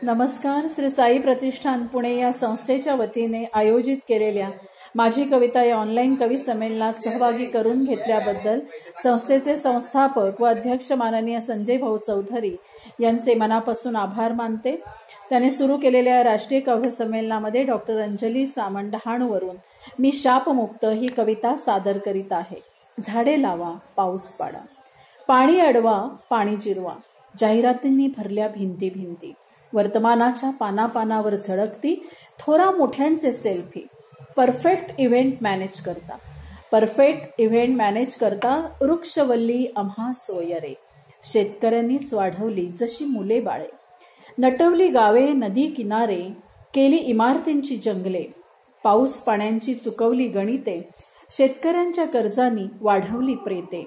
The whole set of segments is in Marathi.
नमस्कार. श्री साई प्रतिष्ठान पुणे या संस्थेच्या वतीने आयोजित केलेल्या माझी कविता या ऑनलाईन कवी संमेलनात सहभागी करून घेतल्याबद्दल संस्थेचे संस्थापक व अध्यक्ष माननीय संजय भाऊ चौधरी यांचे मनापासून आभार मानते. त्याने सुरू केलेल्या राष्ट्रीय कवी संमेलनामध्ये डॉक्टर अंजली सामंत डहाणूवरून मी शापमुक्त ही कविता सादर करीत आहे. झाडे लावा, पाऊस पाडा, पाणी अडवा, पाणी जिरवा, जाहिरातींनी भरल्या भिंती भिंती, वर्तमानाच्या पानापानावर झळकती थोरा मोठ्यांचे सेल्फी. परफेक्ट इव्हेंट मॅनेज करता वृक्षवल्ली आम्हा सोयरे. शेतकऱ्यांनीच वाढवली जशी मुले बाळे, नटवली गावे नदी किनारे, केली इमारतींची जंगले. पाऊस पाण्याची चुकवली गणिते, शेतकऱ्यांच्या कर्जानी वाढवली प्रेते.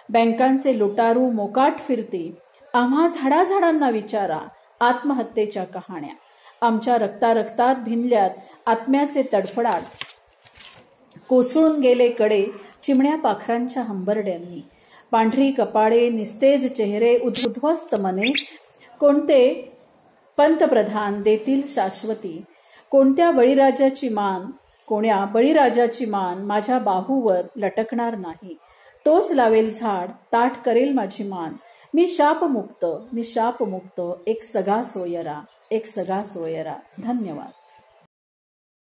बँकांचे लुटारू मोकाट फिरते, आम्हा झाडाझाडांना विचारा आत्महत्येच्या कहाण्या. आमच्या रक्तात भिनल्यात आत्म्याचे तडफडाट, कोसळून गेले कडे चिमण्या पाखरांच्या हंबरड्यांनी. पांढरी कपाळे, निस्तेज चेहरे, उद्ध्वस्त मने, कोणते पंतप्रधान देतील शाश्वती. कोण्या बळीराजाची मान माझ्या बाहूवर लटकणार नाही. तोच लावेल झाड, ताट करेल माझी मान. मी शापमुक्त, एक सगळा सोयरा. धन्यवाद.